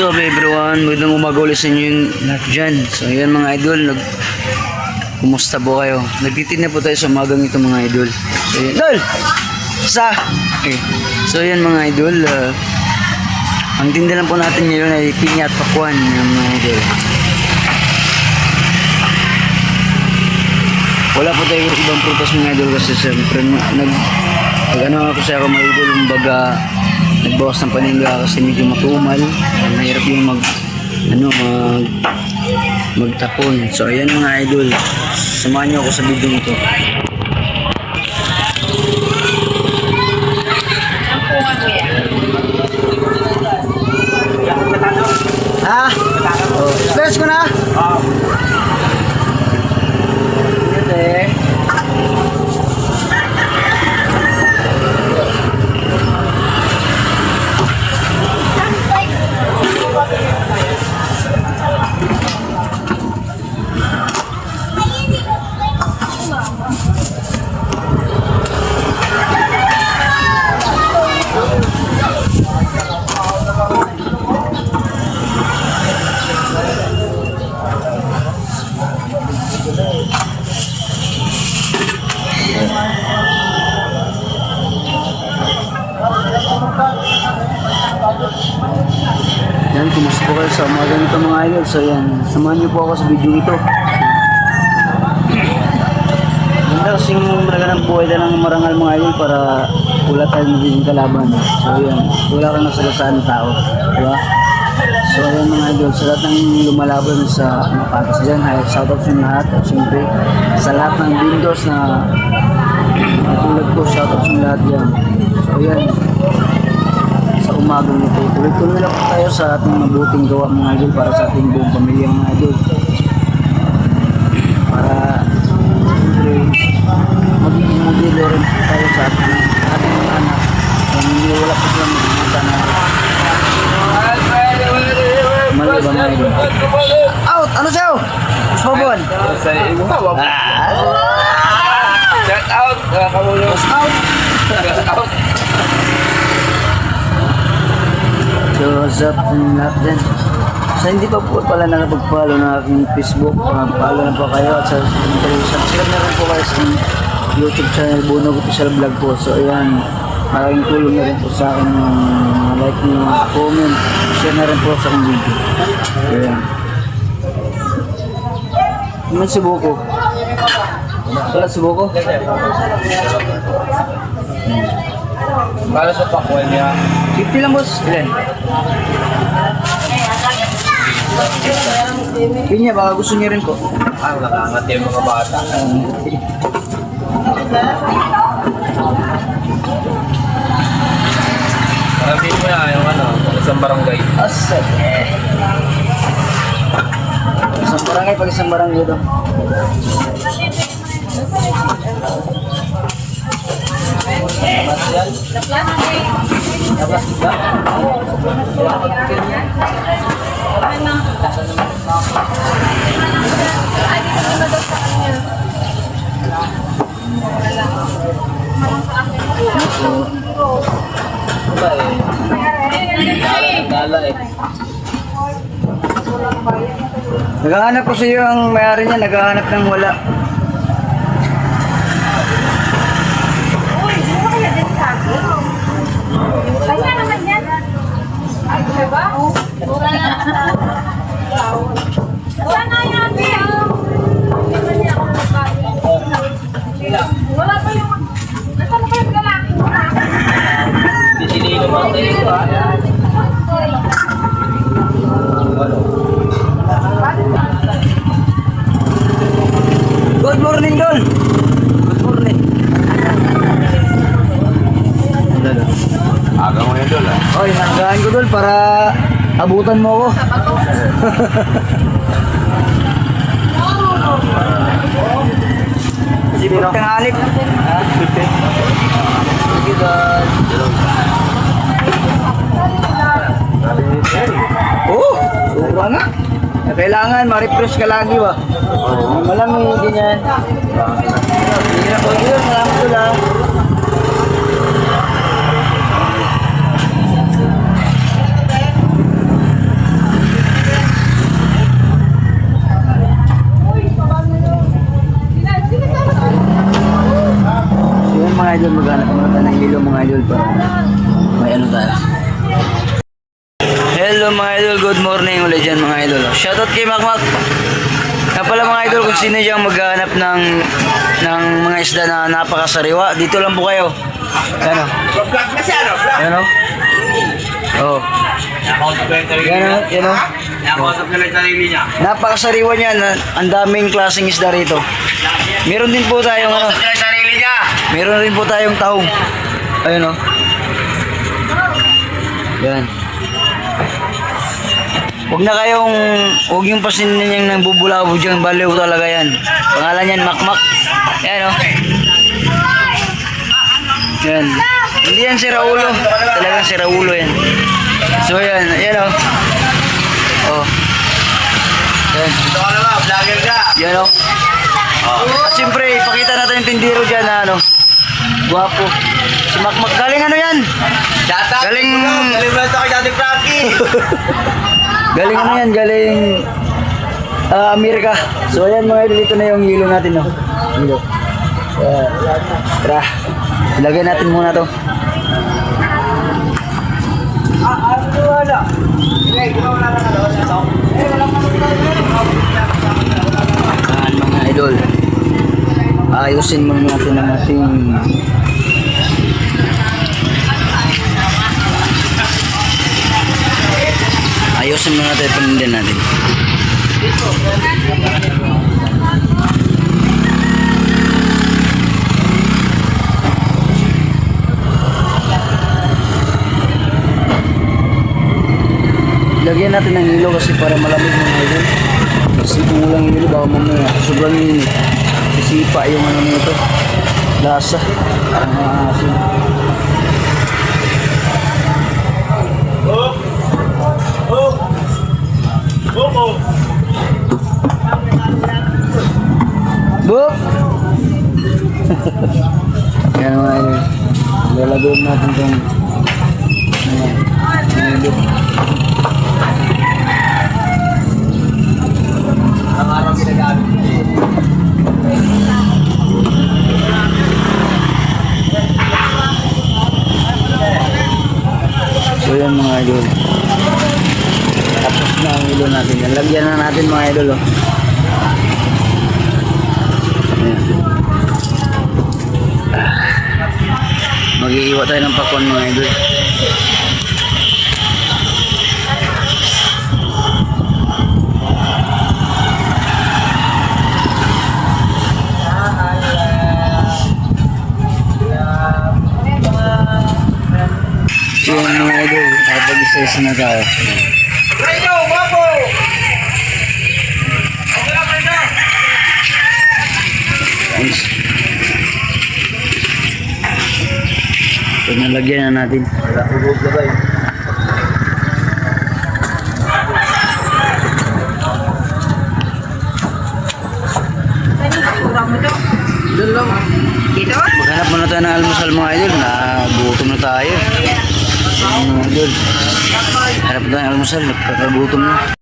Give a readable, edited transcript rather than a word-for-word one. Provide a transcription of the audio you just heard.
What's up everyone? Magandang umaga ulit sa inyo yung lahat dyan. So ayan mga idol, kumusta po kayo? Nagtitinda po tayo sa umagang ito mga idol. So ayan, idol! Okay. So ayan mga idol, ang tinda lang po natin ngayon ay pinya at pakwan mga idol. Wala po tayo ibang prutas mga idol kasi siyempre nag-ano ako sa mga idol, kumbaga nagbawas ng paninda kasi medyo matumal. Mahirap yung magtapon. So ayan mga idol, samahan niyo ako sa video ito. Stress ko na? Yan, kumusta po kayo sa umaga nito mga idol. So yan, samahan niyo po ako sa video ito. Ganda kasing talaga ng buhay na ng marangal mga idol para wala tayong magiging kalaban. So yan, wala kang nasagasaan ng tao, diba? So yan mga idol, sa lahat ng lumalaban sa patas dyan, shoutout sa lahat. At siyempre sa lahat ng Windows na tulad ko, shoutout sa lahat dyan. So yan, umagang ito. Tuloy-tuloy lang po tayo sa ating mabuting gawa mga idol para sa ating buong pamilya mga idol. Para siyempre magiging modelo rin po tayo sa ating mga anak. Kung hindi wala po silang magiging na mali ba mga idol? Out! Ano sa'yo? Spabon! Shout out! Shout out! So, what's up lahat din. Sa hindi pa po pala nakapag-follow na aking Facebook, follow na po kayo at subscribe na rin po kayo sa YouTube channel Bunog Official Vlog po. So ayan, malaking tulong na rin po sa akin yung like nyo, comment, share na rin po sa aking video. Ayan. Ano si Buko? Wala si Buko? Para sa pakwan niya. 50 lang boss. Ilan? Pinya, baka gusto niya rin po. Nakangat yung mga bata. Sabihin mo na yung isang barangay. Asap. Isang barangay, pag isang barangay doon. Naghahanap po siya yung may-ari niya, naghahanap ng wala. Kaya naman yan. Ay, diba? Mura na. Sana yan, Bea. Wala pa yung... Nasaan pa yung lalaki mo na? Disilino mo ang tayo ba? Good morning, Dol! Good morning. Aga mo yun doon Oy, nanggahan ko Dol para abutan mo ako. Sino kang halip? Ha? Sige Dol. Oh, wala nga. Kailangan ma-refresh ka lagi ba? Malamig ganyan. Hindi na po yun, salamat ko lang. idol, maghanap muna tayo ng hilo mga idol para may ano tayo. Hello mga idol, good morning ulit dyan mga idol. Shoutout kay Makmak. Kaya pala mga idol, kung sino dyan maghanap ng mga isda na napakasariwa, dito lang po kayo. Ano? Ano? Oh. Yan o. Nakausap na lang sarili niya. Napakasariwa niya. Ang daming klaseng isda rito. Meron din po tayong ano. Nakausap na lang sarili niya. Meron rin po tayong tahong. Ayun o. Yan. Huwag yung pasinin niyang nang bubulabo dyan. Baliw talaga yan. Pangalan yan, Makmak. Yan o. Yan. Hindi yan si Raulo. Talagang si Raulo yan. So yan. Yan o. Oh. Yan. Ito ka naman, vlogger ka. Yan o. At siyempre, ipakita natin yung tindero dyan na ano. Guwapo. Si Makmak. Galing ano yan? Shut up. Galing... Galing ba ito kay Daddy Frankie? Galing ano yan? Galing... Amerika. So ayan mga idol, dito na yung hilo natin. No? Hilo. Tara. Ilagay natin muna to. Ayan mga idol. Ayusin muna natin ang ating ayusin muna natin panindihan natin. Lagyan natin ng hilo kasi para malamig mga idol. Kasi kung walang hilo baka mamaya sobrang init. Sisipa yung ano nito. Lasa. Parang asin. Boop! Yan mga idol. Lalagyan natin itong hilo. Ang araw ginagamit. So yan mga idol. Tapos na ang hilo natin. Lagyan na natin mga idol. Oh. Ayan. Mag-iiwa tayo ng pakwan mga idol. So yan mga idol. Kapag-isa-isa na tayo. Reno, guwapo! Nice. So nalagyan na natin. Wala, hubog na ba yun? Doon lang. Dito? Maghanap muna tayo ng almusal mga idol. Nagutom na tayo. Mga idol. Hanap tayo ng almusal. Nagkakagutom na.